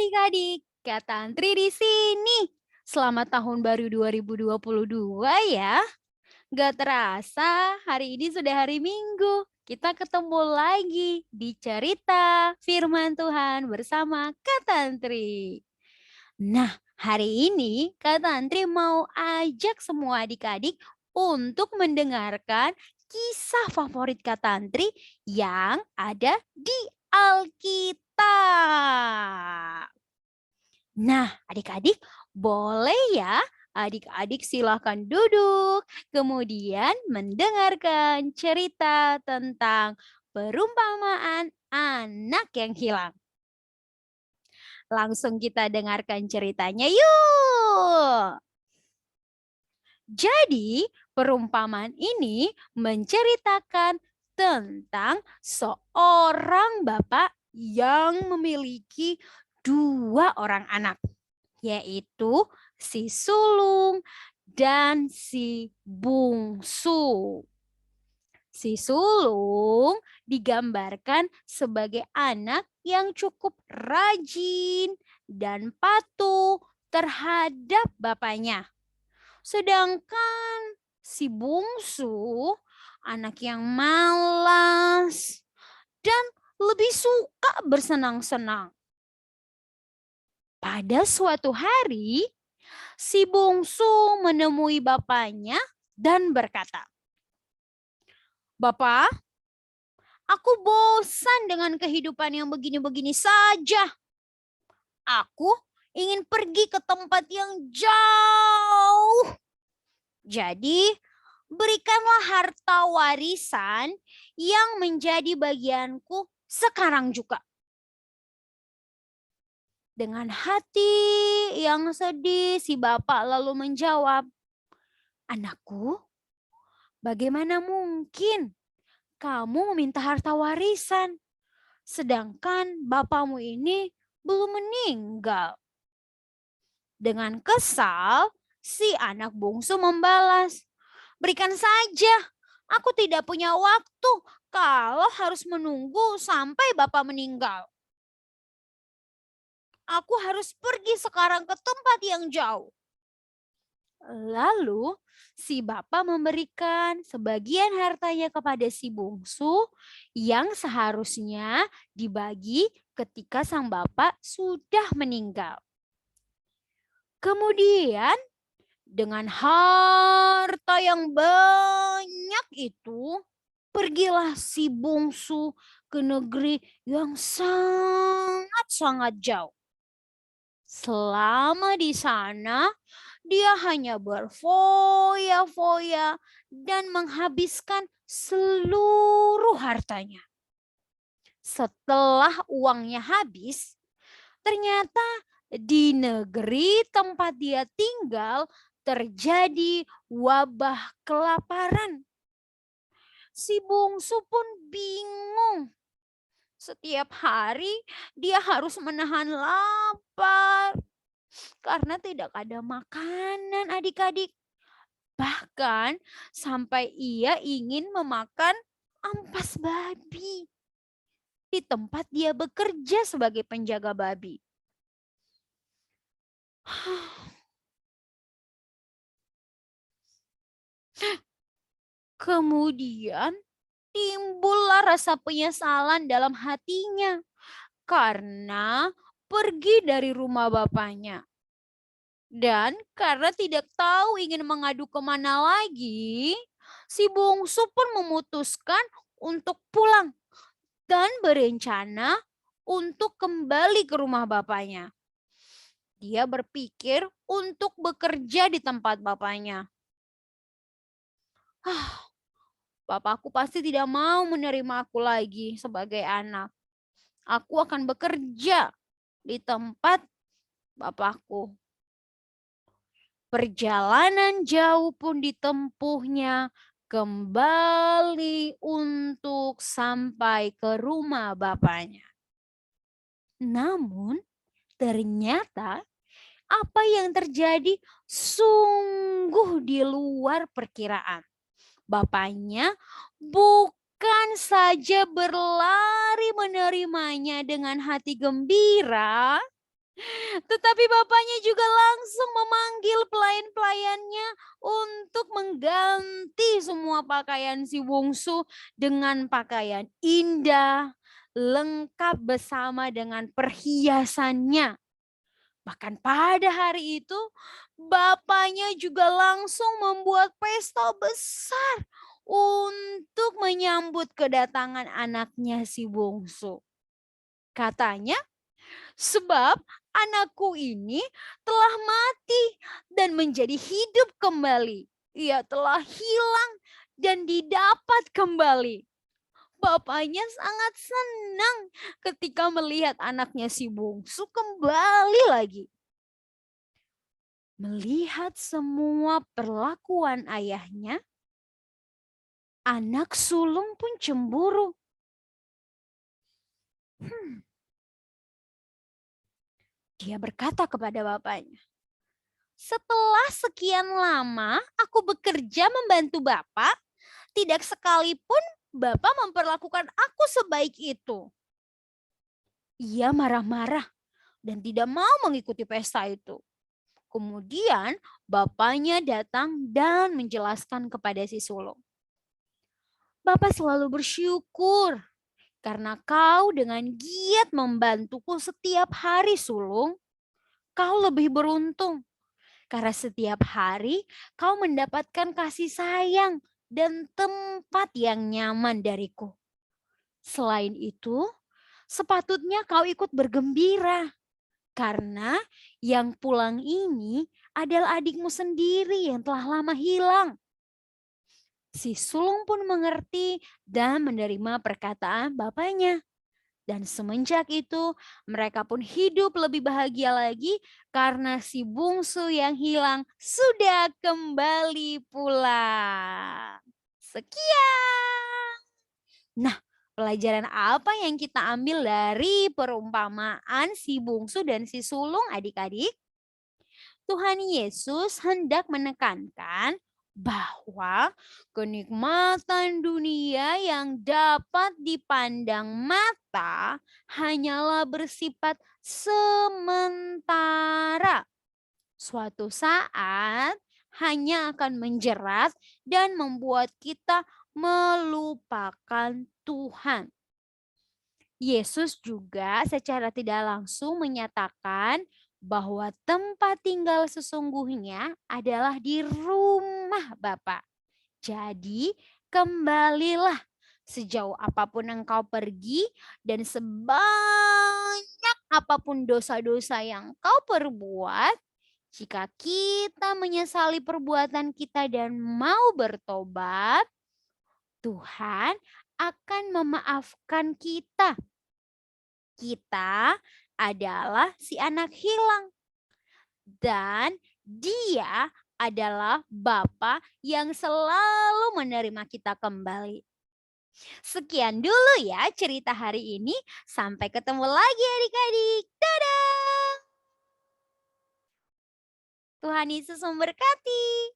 adik-adik, Kak Tantri di sini. Selamat tahun baru 2022 ya. Gak terasa hari ini sudah hari Minggu. Kita ketemu lagi di cerita firman Tuhan bersama Kak Tantri. Nah, hari ini Kak Tantri mau ajak semua adik-adik untuk mendengarkan kisah favorit Kak Tantri yang ada di Alkitab. Nah, adik-adik boleh ya, adik-adik silahkan duduk, kemudian mendengarkan cerita tentang perumpamaan anak yang hilang. Langsung kita dengarkan ceritanya yuk. Jadi, perumpamaan ini menceritakan tentang seorang bapak yang memiliki dua orang anak, yaitu si sulung dan si bungsu. Si sulung digambarkan sebagai anak yang cukup rajin dan patuh terhadap bapaknya. Sedangkan si bungsu anak yang malas dan lebih suka bersenang-senang. Pada suatu hari, si bungsu menemui bapaknya dan berkata, "Bapak, aku bosan dengan kehidupan yang begini-begini saja. Aku ingin pergi ke tempat yang jauh. Jadi, berikanlah harta warisan yang menjadi bagianku sekarang juga." Dengan hati yang sedih, si bapak lalu menjawab, "Anakku, bagaimana mungkin kamu meminta harta warisan, sedangkan bapakmu ini belum meninggal?" Dengan kesal, si anak bungsu membalas, "Berikan saja, aku tidak punya waktu kalau harus menunggu sampai bapak meninggal. Aku harus pergi sekarang ke tempat yang jauh." Lalu si bapak memberikan sebagian hartanya kepada si bungsu yang seharusnya dibagi ketika sang bapak sudah meninggal. Kemudian dengan harta yang banyak itu, pergilah si bungsu ke negeri yang sangat-sangat jauh. Selama di sana, dia hanya berfoya-foya dan menghabiskan seluruh hartanya. Setelah uangnya habis, ternyata di negeri tempat dia tinggal terjadi wabah kelaparan. Si bungsu pun bingung. Setiap hari dia harus menahan lapar karena tidak ada makanan adik-adik. Bahkan sampai ia ingin memakan ampas babi di tempat dia bekerja sebagai penjaga babi. Kemudian timbullah rasa penyesalan dalam hatinya karena pergi dari rumah bapaknya. Dan karena tidak tahu ingin mengadu kemana lagi, si bungsu pun memutuskan untuk pulang dan berencana untuk kembali ke rumah bapaknya. Dia berpikir untuk bekerja di tempat bapaknya. Bapakku pasti tidak mau menerima aku lagi sebagai anak. Aku akan bekerja di tempat bapakku. Perjalanan jauh pun ditempuhnya kembali untuk sampai ke rumah bapaknya. Namun ternyata apa yang terjadi sungguh di luar perkiraan. Bapaknya bukan saja berlari menerimanya dengan hati gembira, Tetapi bapaknya juga langsung memanggil pelayan-pelayannya untuk mengganti semua pakaian si bungsu dengan pakaian indah, lengkap bersama dengan perhiasannya. Bahkan pada hari itu, bapaknya juga langsung membuat pesta besar untuk menyambut kedatangan anaknya si bungsu. Katanya, sebab anakku ini telah mati dan menjadi hidup kembali. Ia telah hilang dan didapat kembali. Bapaknya sangat senang ketika melihat anaknya si bungsu kembali lagi. Melihat semua perlakuan ayahnya, anak sulung pun cemburu. Dia berkata kepada bapaknya, "Setelah sekian lama aku bekerja membantu Bapak, tidak sekalipun Bapak memperlakukan aku sebaik itu." Ia marah-marah dan tidak mau mengikuti pesta itu. Kemudian bapaknya datang dan menjelaskan kepada si sulung. "Bapak selalu bersyukur karena kau dengan giat membantuku setiap hari, sulung. Kau lebih beruntung karena setiap hari kau mendapatkan kasih sayang dan tempat yang nyaman dariku. Selain itu, sepatutnya kau ikut bergembira karena yang pulang ini adalah adikmu sendiri yang telah lama hilang." Si sulung pun mengerti dan menerima perkataan bapaknya. Dan semenjak itu mereka pun hidup lebih bahagia lagi karena si bungsu yang hilang sudah kembali pulang. Sekian. Nah, pelajaran apa yang kita ambil dari perumpamaan si bungsu dan si sulung adik-adik? Tuhan Yesus hendak menekankan bahwa kenikmatan dunia yang dapat dipandang mata hanyalah bersifat sementara. Suatu saat hanya akan menjerat dan membuat kita melupakan Tuhan. Yesus juga secara tidak langsung menyatakan bahwa tempat tinggal sesungguhnya adalah di rumah Bapa. Jadi, kembalilah sejauh apapun engkau pergi dan sebanyak apapun dosa-dosa yang kau perbuat, jika kita menyesali perbuatan kita dan mau bertobat, Tuhan akan memaafkan kita. Kita adalah si anak hilang dan Dia adalah Bapa yang selalu menerima kita kembali. Sekian dulu ya cerita hari ini. Sampai ketemu lagi adik-adik. Dadah. Tuhan Yesus memberkati.